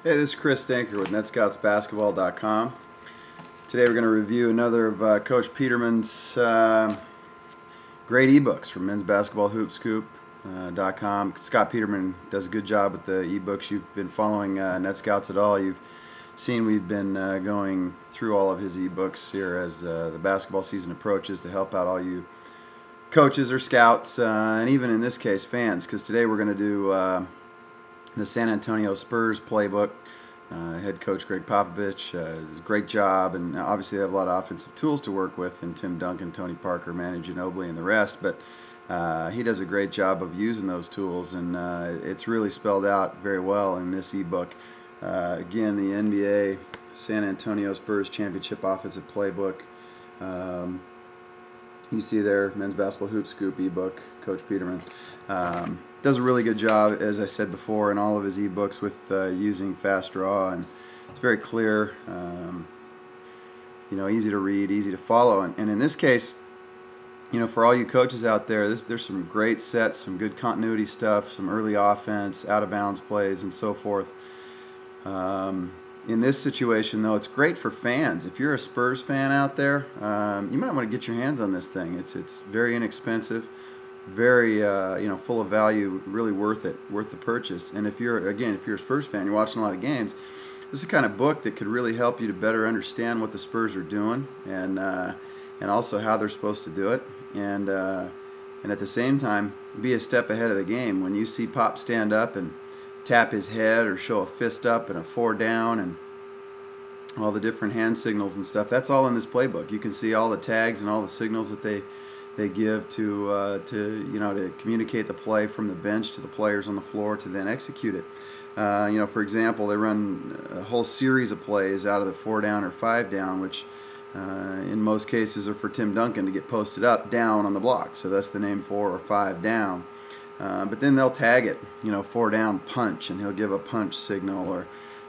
Hey, this is Chris Stanker with NetScoutsBasketball.com. Today we're going to review another of Coach Peterman's great ebooks from Men's Basketball Hoopscoop.com. Scott Peterman does a good job with the ebooks. You've been following NetScouts at all. You've seen we've been going through all of his ebooks here as the basketball season approaches to help out all you coaches or scouts, and even in this case fans, because today we're going to do the San Antonio Spurs playbook. Head coach Greg Popovich does a great job, and obviously they have a lot of offensive tools to work with, and Tim Duncan, Tony Parker, Manu Ginobili, and the rest, but he does a great job of using those tools, and it's really spelled out very well in this ebook. Again, the NBA San Antonio Spurs Championship Offensive Playbook. You see there, Men's Basketball Hoop Scoop ebook, Coach Peterman. Does a really good job, as I said before, in all of his ebooks with using fast draw, and it's very clear, easy to read, easy to follow. And in this case, for all you coaches out there, there's some great sets, some good continuity stuff, some early offense, out of bounds plays, and so forth. In this situation, though, it's great for fans. If you're a Spurs fan out there, you might want to get your hands on this thing. It's very inexpensive, very full of value, really worth it, worth the purchase. And if you're a Spurs fan, you're watching a lot of games, this is the kind of book that could really help you to better understand what the Spurs are doing, and also how they're supposed to do it, and at the same time be a step ahead of the game. When you see Pop stand up and tap his head or show a fist up and a 4 down and all the different hand signals and stuff, that's all in this playbook. You can see all the tags and all the signals that they give to communicate the play from the bench to the players on the floor to then execute it. For example, they run a whole series of plays out of the 4 down or 5 down, which in most cases are for Tim Duncan to get posted up down on the block. So that's the name 4 or 5 down. But then they'll tag it, 4 down punch, and he'll give a punch signal, or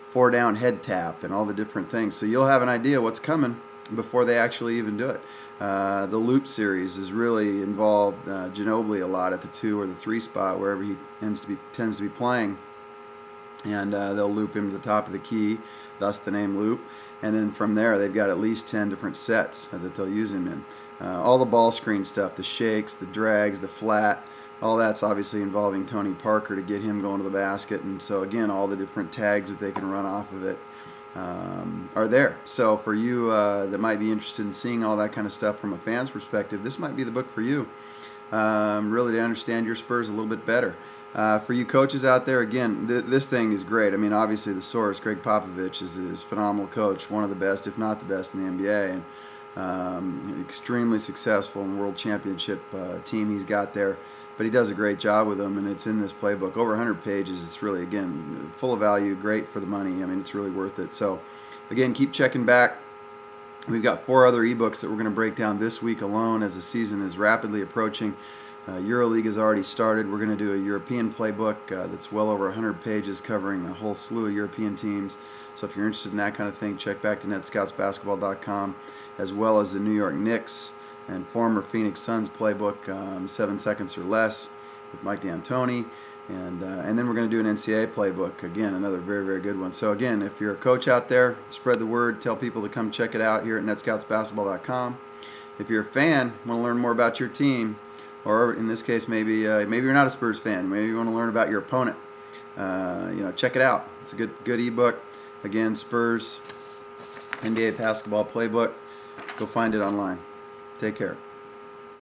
4 down head tap, and all the different things. So you'll have an idea what's coming before they actually even do it. The loop series is really involved Ginobili a lot at the 2 or the 3 spot, wherever he tends to be playing, and they'll loop him to the top of the key, thus the name loop. And then from there, they've got at least 10 different sets that they'll use him in. All the ball screen stuff, the shakes, the drags, the flat, all that's obviously involving Tony Parker to get him going to the basket. And so again, all the different tags that they can run off of it are there. So for you that might be interested in seeing all that kind of stuff from a fan's perspective, this might be the book for you, really to understand your Spurs a little bit better. For you coaches out there, again, this thing is great. I mean, obviously the source, Greg Popovich, is a phenomenal coach, one of the best, if not the best, in the NBA, and extremely successful in the World Championship team he's got there. But he does a great job with them, and it's in this playbook. Over 100 pages. It's really, again, full of value, great for the money. I mean, it's really worth it. So, again, keep checking back. We've got 4 other ebooks that we're going to break down this week alone as the season is rapidly approaching. EuroLeague has already started. We're going to do a European playbook that's well over 100 pages, covering a whole slew of European teams. So if you're interested in that kind of thing, check back to NetScoutsBasketball.com, as well as the New York Knicks and former Phoenix Suns playbook, 7 seconds or less, with Mike D'Antoni, and then we're going to do an NCAA playbook, again, another very, very good one. So again, if you're a coach out there, spread the word, tell people to come check it out here at NetScoutsBasketball.com. If you're a fan, want to learn more about your team, or in this case, maybe you're not a Spurs fan, maybe you want to learn about your opponent, check it out. It's a good ebook. Again, Spurs NBA Basketball Playbook. Go find it online. Take care.